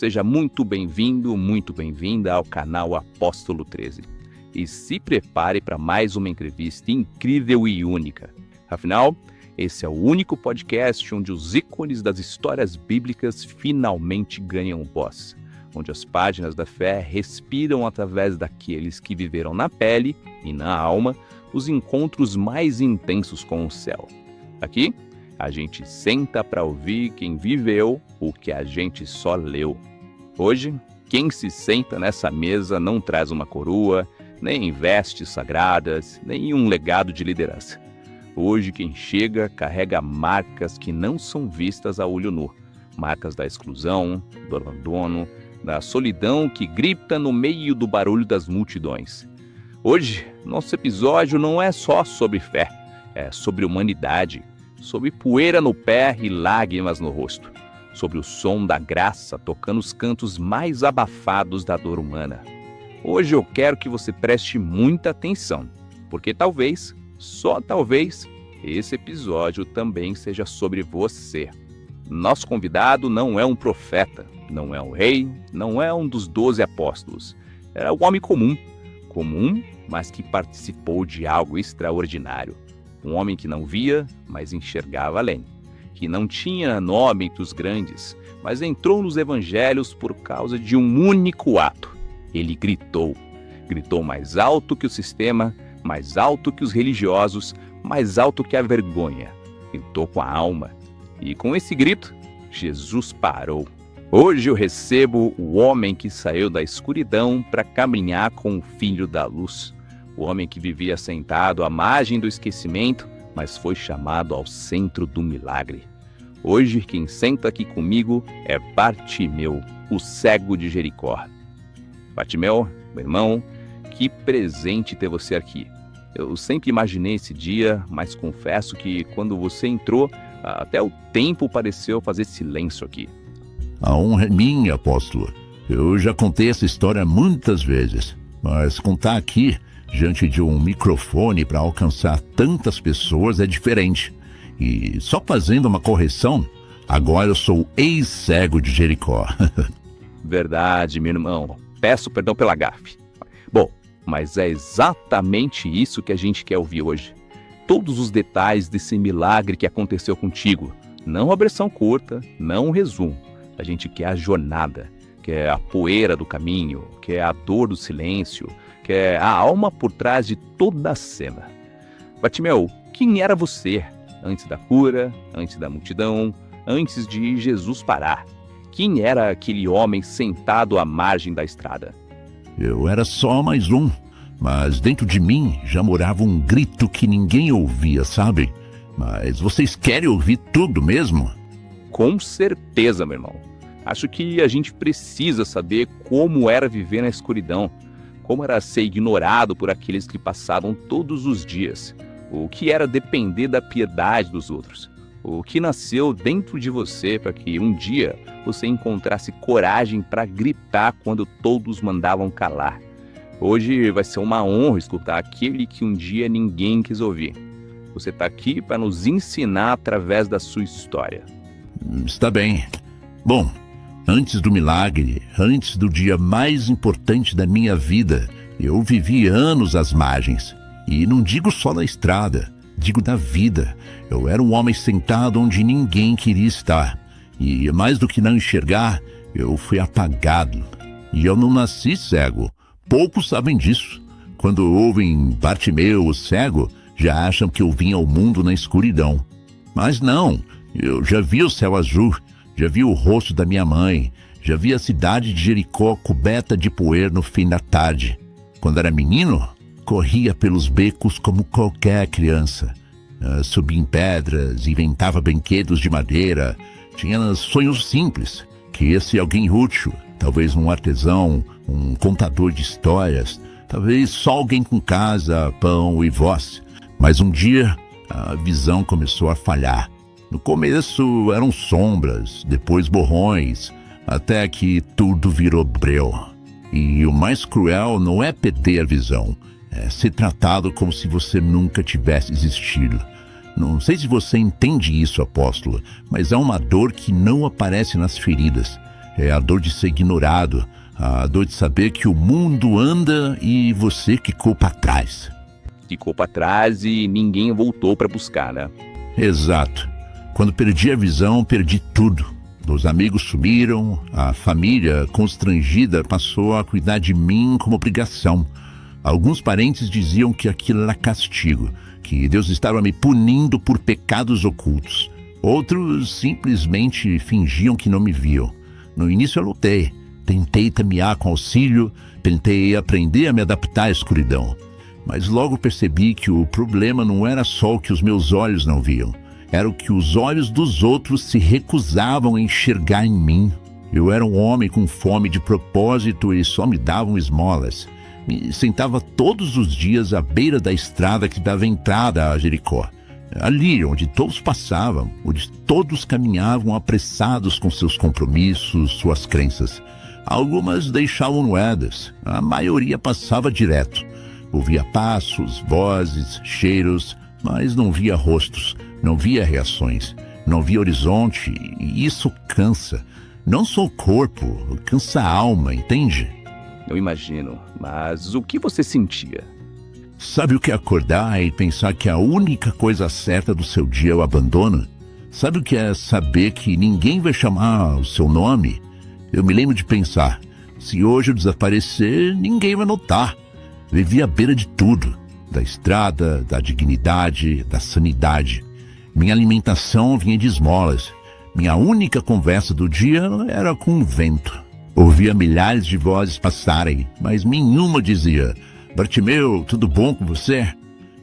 Seja muito bem-vindo, muito bem-vinda ao canal Apóstolo 13. E se prepare para mais uma entrevista incrível e única. Afinal, esse é o único podcast onde os ícones das histórias bíblicas finalmente ganham voz, onde as páginas da fé respiram através daqueles que viveram na pele e na alma os encontros mais intensos com o céu. Aqui, a gente senta para ouvir quem viveu o que a gente só leu. Hoje, quem se senta nessa mesa não traz uma coroa, nem vestes sagradas, nem um legado de liderança. Hoje, quem chega carrega marcas que não são vistas a olho nu. Marcas da exclusão, do abandono, da solidão que grita no meio do barulho das multidões. Hoje, nosso episódio não é só sobre fé, é sobre humanidade, sobre poeira no pé e lágrimas no rosto, sobre o som da graça tocando os cantos mais abafados da dor humana. Hoje eu quero que você preste muita atenção, porque talvez, só talvez, esse episódio também seja sobre você. Nosso convidado não é um profeta, não é um rei, não é um dos 12 apóstolos. Era um homem comum, mas que participou de algo extraordinário. Um homem que não via, mas enxergava além. Que não tinha nome entre os grandes, mas entrou nos evangelhos por causa de um único ato. Ele gritou. Gritou mais alto que o sistema, mais alto que os religiosos, mais alto que a vergonha. Gritou com a alma. E com esse grito, Jesus parou. Hoje eu recebo o homem que saiu da escuridão para caminhar com o Filho da Luz. O homem que vivia sentado à margem do esquecimento, mas foi chamado ao centro do milagre. Hoje quem senta aqui comigo é Bartimeu, o cego de Jericó. Bartimeu, meu irmão, que presente ter você aqui. Eu sempre imaginei esse dia, mas confesso que quando você entrou, até o tempo pareceu fazer silêncio aqui. A honra é minha, apóstolo. Eu já contei essa história muitas vezes, mas contar aqui, diante de um microfone para alcançar tantas pessoas é diferente. E só fazendo uma correção, agora eu sou ex-cego de Jericó. Verdade, meu irmão. Peço perdão pela gafe. Bom, mas é exatamente isso que a gente quer ouvir hoje. Todos os detalhes desse milagre que aconteceu contigo. Não a versão curta, não um resumo. A gente quer a jornada, quer a poeira do caminho, quer a dor do silêncio, quer a alma por trás de toda a cena. Bartimeu, quem era você antes da cura, antes da multidão, antes de Jesus parar? Quem era aquele homem sentado à margem da estrada? Eu era só mais um, mas dentro de mim já morava um grito que ninguém ouvia, sabe? Mas vocês querem ouvir tudo mesmo? Com certeza, meu irmão. Acho que a gente precisa saber como era viver na escuridão, como era ser ignorado por aqueles que passavam todos os dias, o que era depender da piedade dos outros, o que nasceu dentro de você para que um dia você encontrasse coragem para gritar quando todos mandavam calar. Hoje vai ser uma honra escutar aquele que um dia ninguém quis ouvir. Você está aqui para nos ensinar através da sua história. Está bem. Bom, antes do milagre, antes do dia mais importante da minha vida, eu vivi anos às margens. E não digo só na estrada, digo da vida. Eu era um homem sentado onde ninguém queria estar. E mais do que não enxergar, eu fui apagado. E eu não nasci cego. Poucos sabem disso. Quando ouvem Bartimeu, o cego, já acham que eu vim ao mundo na escuridão. Mas não, eu já vi o céu azul, já vi o rosto da minha mãe, já vi a cidade de Jericó coberta de poeira no fim da tarde. Quando era menino, corria pelos becos como qualquer criança. Subia em pedras, inventava brinquedos de madeira, tinha sonhos simples. Queria ser alguém útil, talvez um artesão, um contador de histórias, talvez só alguém com casa, pão e voz. Mas um dia, a visão começou a falhar. No começo eram sombras, depois borrões, até que tudo virou breu. E o mais cruel não é perder a visão, é ser tratado como se você nunca tivesse existido. Não sei se você entende isso, apóstolo, mas é uma dor que não aparece nas feridas. É a dor de ser ignorado, a dor de saber que o mundo anda e você ficou para trás. Ficou para trás e ninguém voltou para buscar, né? Exato. Quando perdi a visão, perdi tudo. Os amigos sumiram, a família, constrangida, passou a cuidar de mim como obrigação. Alguns parentes diziam que aquilo era castigo, que Deus estava me punindo por pecados ocultos. Outros simplesmente fingiam que não me viam. No início eu lutei, tentei caminhar com auxílio, tentei aprender a me adaptar à escuridão. Mas logo percebi que o problema não era só o que os meus olhos não viam. Era o que os olhos dos outros se recusavam a enxergar em mim. Eu era um homem com fome de propósito e só me davam esmolas. Me sentava todos os dias à beira da estrada que dava entrada a Jericó. Ali, onde todos passavam, onde todos caminhavam apressados com seus compromissos, suas crenças. Algumas deixavam moedas, a maioria passava direto. Ouvia passos, vozes, cheiros, mas não via rostos, não via reações, não via horizonte, e isso cansa. Não só o corpo, cansa a alma, entende? Eu imagino, mas o que você sentia? Sabe o que é acordar e pensar que a única coisa certa do seu dia é o abandono? Sabe o que é saber que ninguém vai chamar o seu nome? Eu me lembro de pensar, se hoje eu desaparecer, ninguém vai notar. Vivia à beira de tudo, da estrada, da dignidade, da sanidade. Minha alimentação vinha de esmolas. Minha única conversa do dia era com o vento. Ouvia milhares de vozes passarem, mas nenhuma dizia: Bartimeu, tudo bom com você?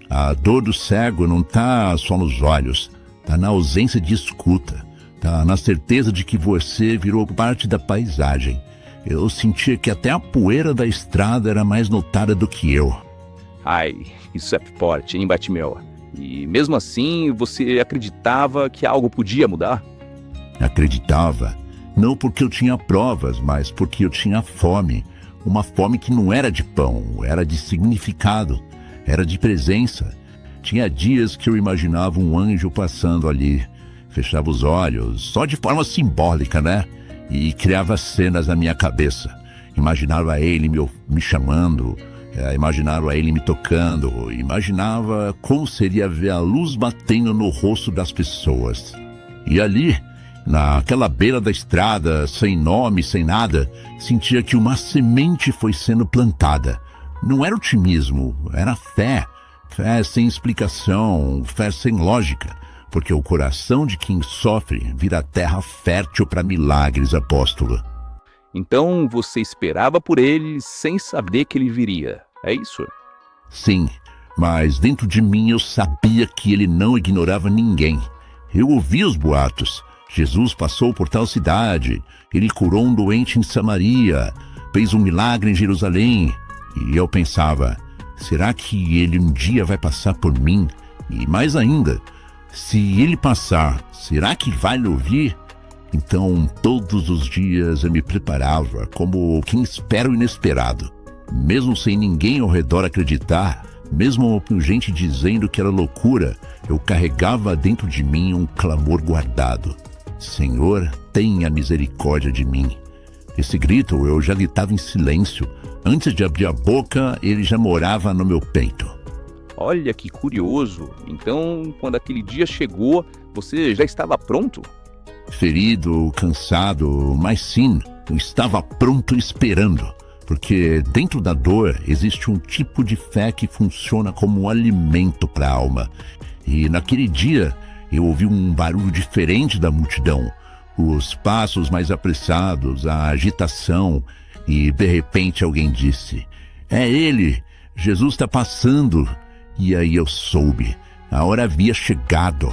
A dor do cego não está só nos olhos, está na ausência de escuta, está na certeza de que você virou parte da paisagem. Eu sentia que até a poeira da estrada era mais notada do que eu. Ai, isso é forte, hein, Bartimeu? E mesmo assim, você acreditava que algo podia mudar? Acreditava, não porque eu tinha provas, mas porque eu tinha fome. Uma fome que não era de pão, era de significado, era de presença. Tinha dias que eu imaginava um anjo passando ali. Fechava os olhos, só de forma simbólica, né? E criava cenas na minha cabeça. Imaginava ele me chamando, imaginava ele me tocando, imaginava como seria ver a luz batendo no rosto das pessoas. E ali, naquela beira da estrada, sem nome, sem nada, sentia que uma semente foi sendo plantada. Não era otimismo, era fé. Fé sem explicação, fé sem lógica. Porque o coração de quem sofre vira terra fértil para milagres, apóstolo. Então você esperava por ele sem saber que ele viria, é isso? Sim, mas dentro de mim eu sabia que ele não ignorava ninguém. Eu ouvia os boatos. Jesus passou por tal cidade, ele curou um doente em Samaria, fez um milagre em Jerusalém. E eu pensava, será que ele um dia vai passar por mim? E mais ainda, se ele passar, será que vai me ouvir? Então, todos os dias eu me preparava como quem espera o inesperado. Mesmo sem ninguém ao redor acreditar, mesmo com gente dizendo que era loucura, eu carregava dentro de mim um clamor guardado. Senhor, tenha misericórdia de mim. Esse grito eu já gritava em silêncio. Antes de abrir a boca, ele já morava no meu peito. Olha que curioso. Então, quando aquele dia chegou, você já estava pronto? Ferido, cansado, mas sim, eu estava pronto esperando. Porque dentro da dor existe um tipo de fé que funciona como um alimento para a alma. E naquele dia eu ouvi um barulho diferente da multidão. Os passos mais apressados, a agitação. E de repente alguém disse: é ele, Jesus está passando. E aí eu soube, a hora havia chegado.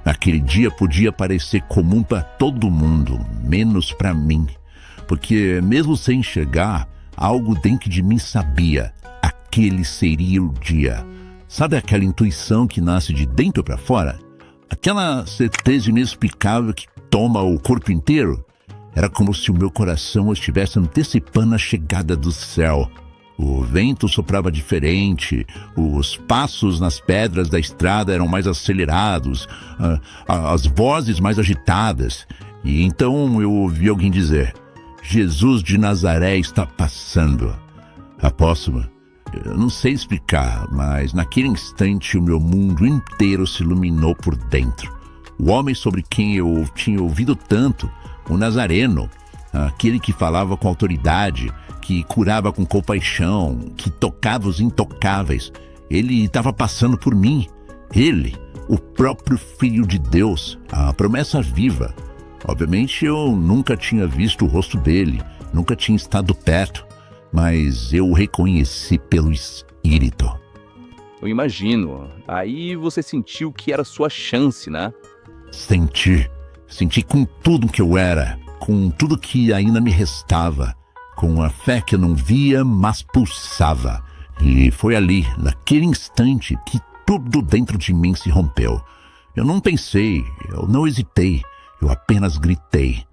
Aquele dia podia parecer comum para todo mundo, menos para mim. Porque mesmo sem enxergar, algo dentro de mim sabia, aquele seria o dia. Sabe aquela intuição que nasce de dentro para fora? Aquela certeza inexplicável que toma o corpo inteiro? Era como se o meu coração estivesse antecipando a chegada do céu. O vento soprava diferente, os passos nas pedras da estrada eram mais acelerados, as vozes mais agitadas. E então eu ouvi alguém dizer: Jesus de Nazaré está passando. Apóstolo, eu não sei explicar, mas naquele instante o meu mundo inteiro se iluminou por dentro. O homem sobre quem eu tinha ouvido tanto, o Nazareno, aquele que falava com autoridade, que curava com compaixão, que tocava os intocáveis, ele estava passando por mim. Ele, o próprio Filho de Deus, a promessa viva. Obviamente eu nunca tinha visto o rosto dele, nunca tinha estado perto, mas eu o reconheci pelo Espírito. Eu imagino. Aí você sentiu que era sua chance, né? Senti com tudo que eu era, com tudo que ainda me restava, com a fé que eu não via, mas pulsava. E foi ali, naquele instante, que tudo dentro de mim se rompeu. Eu não pensei, eu não hesitei, eu apenas gritei: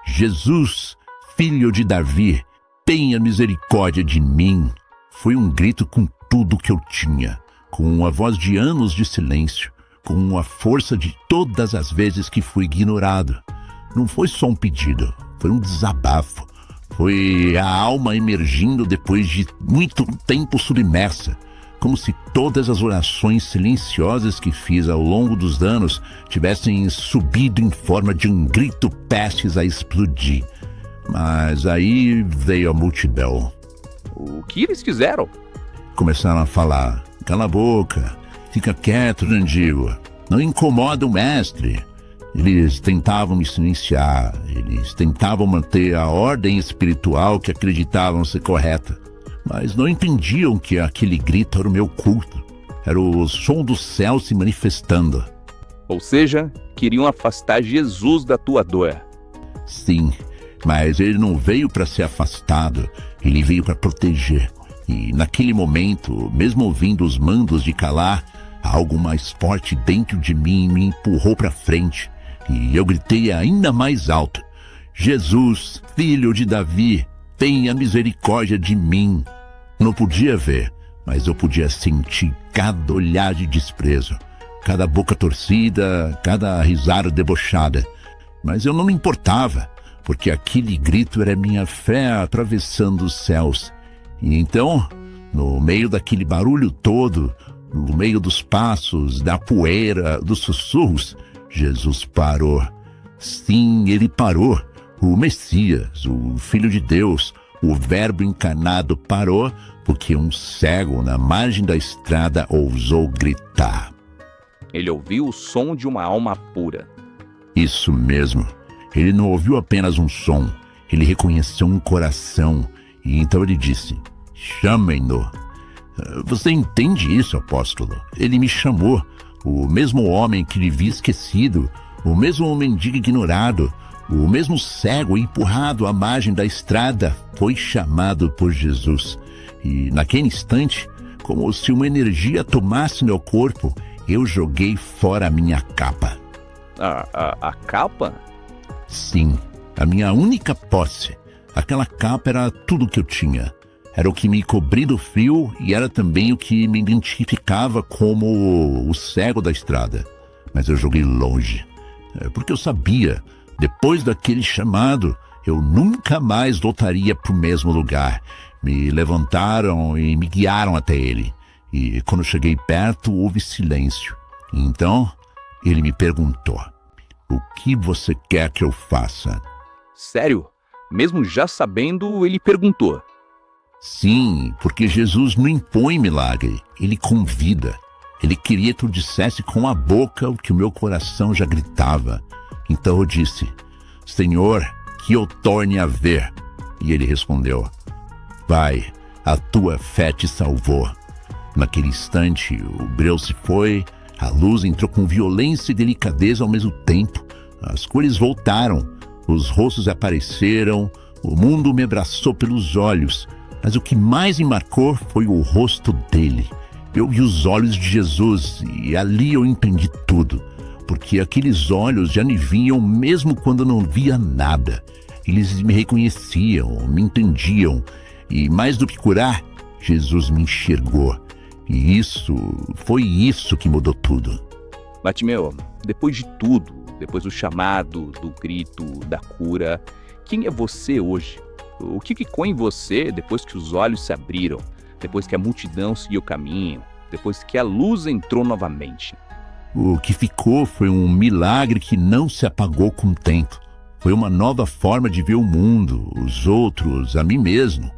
Jesus, filho de Davi, tenha misericórdia de mim. Foi um grito com tudo que eu tinha, com a voz de anos de silêncio, com a força de todas as vezes que fui ignorado. Não foi só um pedido, foi um desabafo. Foi a alma emergindo depois de muito tempo submersa, como se todas as orações silenciosas que fiz ao longo dos anos tivessem subido em forma de um grito prestes a explodir. Mas aí veio a multidão. O que eles fizeram? Começaram a falar: cala a boca, fica quieto, Jandigo, não incomoda o mestre. Eles tentavam me silenciar, eles tentavam manter a ordem espiritual que acreditavam ser correta, mas não entendiam que aquele grito era o meu culto, era o som do céu se manifestando. Ou seja, queriam afastar Jesus da tua dor. Sim, mas ele não veio para ser afastado, ele veio para proteger. E naquele momento, mesmo ouvindo os mandos de calar, algo mais forte dentro de mim me empurrou para frente. E eu gritei ainda mais alto: Jesus, filho de Davi, tenha misericórdia de mim. Não podia ver, mas eu podia sentir cada olhar de desprezo, cada boca torcida, cada risada debochada. Mas eu não me importava, porque aquele grito era minha fé atravessando os céus. E então, no meio daquele barulho todo, no meio dos passos, da poeira, dos sussurros, Jesus parou. Sim, ele parou. O Messias, o Filho de Deus, o Verbo encarnado parou porque um cego na margem da estrada ousou gritar. Ele ouviu o som de uma alma pura. Isso mesmo. Ele não ouviu apenas um som, ele reconheceu um coração. E então ele disse: chamem-no. Você entende isso, apóstolo? Ele me chamou. O mesmo homem que lhe vi esquecido, o mesmo mendigo ignorado, o mesmo cego empurrado à margem da estrada foi chamado por Jesus. E naquele instante, como se uma energia tomasse meu corpo, eu joguei fora a minha capa. A capa? Sim, a minha única posse. Aquela capa era tudo que eu tinha. Era o que me cobria do frio e era também o que me identificava como o cego da estrada. Mas eu joguei longe, porque eu sabia, depois daquele chamado, eu nunca mais voltaria para o mesmo lugar. Me levantaram e me guiaram até ele. E quando cheguei perto, houve silêncio. Então, ele me perguntou: o que você quer que eu faça? Sério? Mesmo já sabendo, ele perguntou. Sim, porque Jesus não impõe milagre, ele convida. Ele queria que eu dissesse com a boca o que o meu coração já gritava. Então eu disse: Senhor, que eu torne a ver. E ele respondeu: Pai, a tua fé te salvou. Naquele instante, o breu se foi, a luz entrou com violência e delicadeza ao mesmo tempo. As cores voltaram, os rostos apareceram, o mundo me abraçou pelos olhos. Mas o que mais me marcou foi o rosto dele. Eu vi os olhos de Jesus e ali eu entendi tudo. Porque aqueles olhos já me viam mesmo quando eu não via nada. Eles me reconheciam, me entendiam. E mais do que curar, Jesus me enxergou. E foi isso que mudou tudo. Bartimeu, depois de tudo, depois do chamado, do grito, da cura, quem é você hoje? O que ficou em você depois que os olhos se abriram, depois que a multidão seguiu o caminho, depois que a luz entrou novamente? O que ficou foi um milagre que não se apagou com o tempo. Foi uma nova forma de ver o mundo, os outros, a mim mesmo.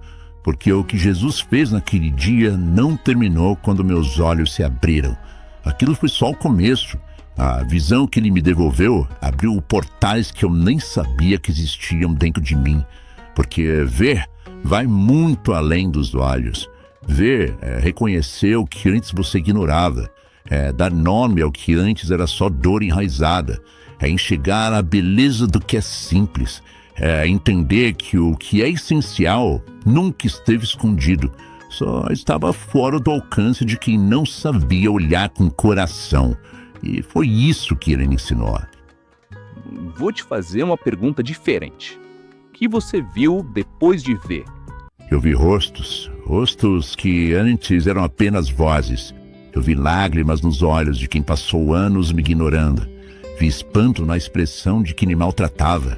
Porque o que Jesus fez naquele dia não terminou quando meus olhos se abriram. Aquilo foi só o começo. A visão que ele me devolveu abriu portais que eu nem sabia que existiam dentro de mim. Porque ver vai muito além dos olhos. Ver é reconhecer o que antes você ignorava. É dar nome ao que antes era só dor enraizada. É enxergar a beleza do que é simples. É entender que o que é essencial nunca esteve escondido. Só estava fora do alcance de quem não sabia olhar com coração. E foi isso que ele me ensinou. Vou te fazer uma pergunta diferente. O que você viu depois de ver? Eu vi rostos que antes eram apenas vozes. Eu vi lágrimas nos olhos de quem passou anos me ignorando. Vi espanto na expressão de quem me maltratava.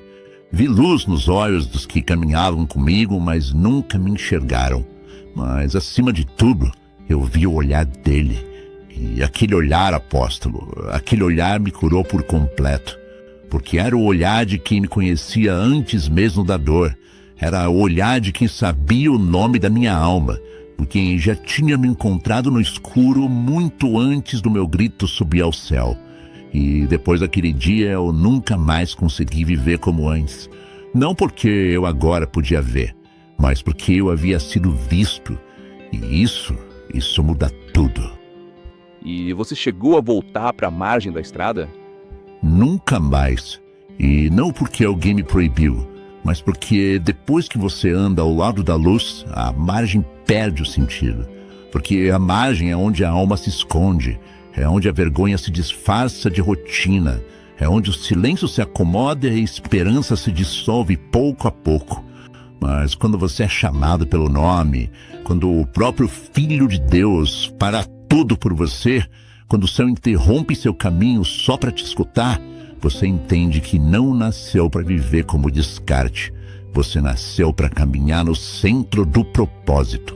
Vi luz nos olhos dos que caminhavam comigo, mas nunca me enxergaram. Mas, acima de tudo, eu vi o olhar dele. E aquele olhar, apóstolo, aquele olhar me curou por completo. Porque era o olhar de quem me conhecia antes mesmo da dor. Era o olhar de quem sabia o nome da minha alma. Por quem já tinha me encontrado no escuro muito antes do meu grito subir ao céu. E depois daquele dia eu nunca mais consegui viver como antes. Não porque eu agora podia ver, mas porque eu havia sido visto. E isso muda tudo. E você chegou a voltar para a margem da estrada? Nunca mais. E não porque alguém me proibiu, mas porque depois que você anda ao lado da luz, a margem perde o sentido. Porque a margem é onde a alma se esconde, é onde a vergonha se disfarça de rotina, é onde o silêncio se acomoda e a esperança se dissolve pouco a pouco. Mas quando você é chamado pelo nome, quando o próprio Filho de Deus para tudo por você, quando o céu interrompe seu caminho só para te escutar, você entende que não nasceu para viver como descarte. Você nasceu para caminhar no centro do propósito.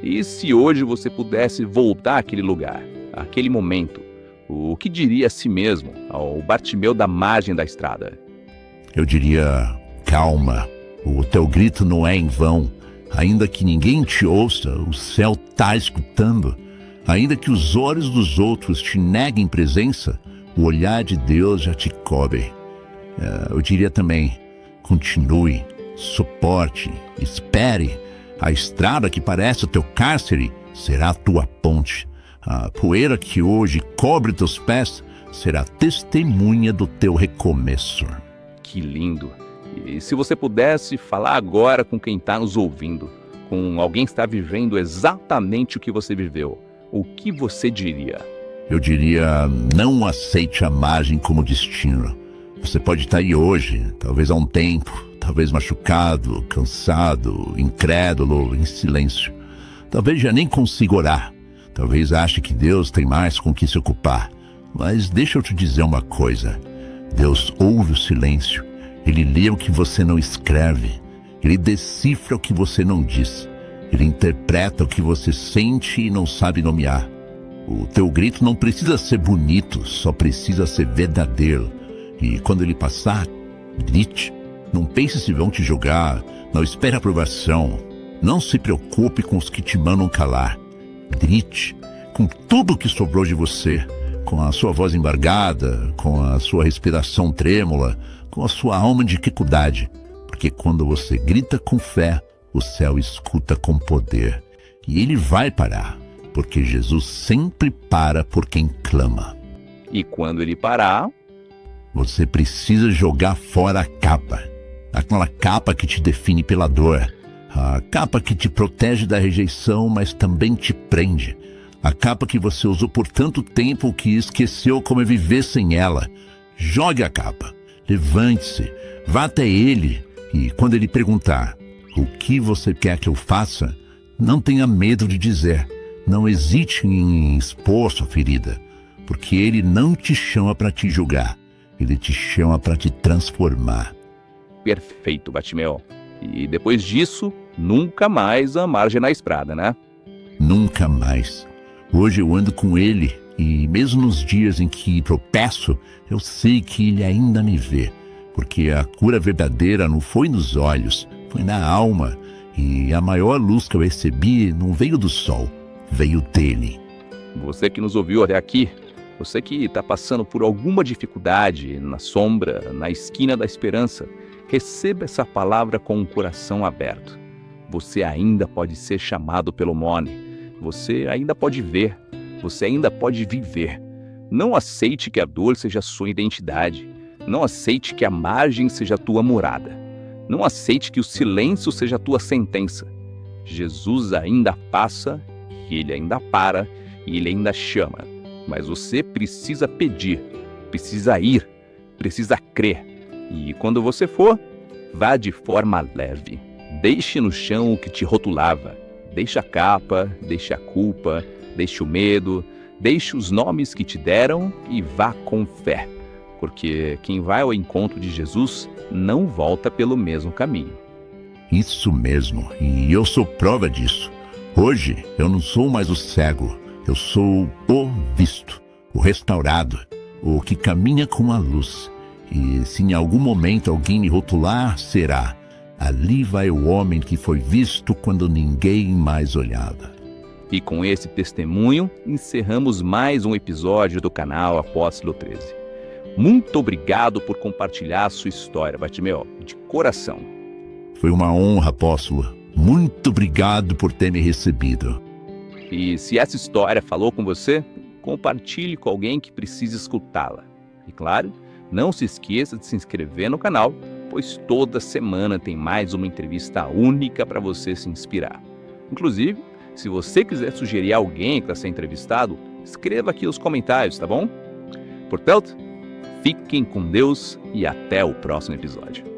E se hoje você pudesse voltar àquele lugar, àquele momento, o que diria a si mesmo, ao Bartimeu da margem da estrada? Eu diria, calma, o teu grito não é em vão. Ainda que ninguém te ouça, o céu está escutando. Ainda que os olhos dos outros te neguem presença, o olhar de Deus já te cobre. Eu diria também, continue, suporte, espere. A estrada que parece o teu cárcere será a tua ponte. A poeira que hoje cobre teus pés será testemunha do teu recomeço. Que lindo! E se você pudesse falar agora com quem está nos ouvindo, com alguém que está vivendo exatamente o que você viveu, o que você diria? Eu diria, não aceite a margem como destino. Você pode estar aí hoje, talvez há um tempo, talvez machucado, cansado, incrédulo, em silêncio. Talvez já nem consiga orar. Talvez ache que Deus tem mais com o que se ocupar. Mas deixa eu te dizer uma coisa. Deus ouve o silêncio. Ele lê o que você não escreve. Ele decifra o que você não diz. Ele interpreta o que você sente e não sabe nomear. O teu grito não precisa ser bonito, só precisa ser verdadeiro. E quando ele passar, grite. Não pense se vão te julgar, não espere aprovação. Não se preocupe com os que te mandam calar. Grite com tudo o que sobrou de você, com a sua voz embargada, com a sua respiração trêmula, com a sua alma em dificuldade. Porque quando você grita com fé, o céu escuta com poder. E ele vai parar, porque Jesus sempre para por quem clama. E quando ele parar, você precisa jogar fora a capa. Aquela capa que te define pela dor. A capa que te protege da rejeição, mas também te prende. A capa que você usou por tanto tempo que esqueceu como é viver sem ela. Jogue a capa. Levante-se. Vá até ele. E quando ele perguntar, o que você quer que eu faça? Não tenha medo de dizer. Não hesite em expor sua ferida. Porque ele não te chama para te julgar. Ele te chama para te transformar. Perfeito, Bartimeu. E depois disso, nunca mais a margem na estrada, né? Nunca mais. Hoje eu ando com ele e mesmo nos dias em que tropeço, eu sei que ele ainda me vê. Porque a cura verdadeira não foi nos olhos, foi na alma. E a maior luz que eu recebi não veio do sol, veio dele. Você que nos ouviu até aqui, você que está passando por alguma dificuldade na sombra, na esquina da esperança, receba essa palavra com um coração aberto. Você ainda pode ser chamado pelo nome. Você ainda pode ver. Você ainda pode viver. Não aceite que a dor seja sua identidade. Não aceite que a margem seja a tua morada. Não aceite que o silêncio seja a tua sentença. Jesus ainda passa, e ele ainda para, e ele ainda chama. Mas você precisa pedir, precisa ir, precisa crer. E quando você for, vá de forma leve. Deixe no chão o que te rotulava. Deixe a capa, deixe a culpa, deixe o medo, deixe os nomes que te deram e vá com fé. Porque quem vai ao encontro de Jesus não volta pelo mesmo caminho. Isso mesmo, e eu sou prova disso. Hoje eu não sou mais o cego, eu sou o visto, o restaurado, o que caminha com a luz. E se em algum momento alguém me rotular, será: ali vai o homem que foi visto quando ninguém mais olhava. E com esse testemunho, encerramos mais um episódio do canal Apóstolo 13. Muito obrigado por compartilhar a sua história, Bartimeu, de coração. Foi uma honra, apóstolo. Muito obrigado por ter me recebido. E se essa história falou com você, compartilhe com alguém que precisa escutá-la. E claro, não se esqueça de se inscrever no canal, pois toda semana tem mais uma entrevista única para você se inspirar. Inclusive, se você quiser sugerir alguém para ser entrevistado, escreva aqui nos comentários, tá bom? Portanto, fiquem com Deus e até o próximo episódio.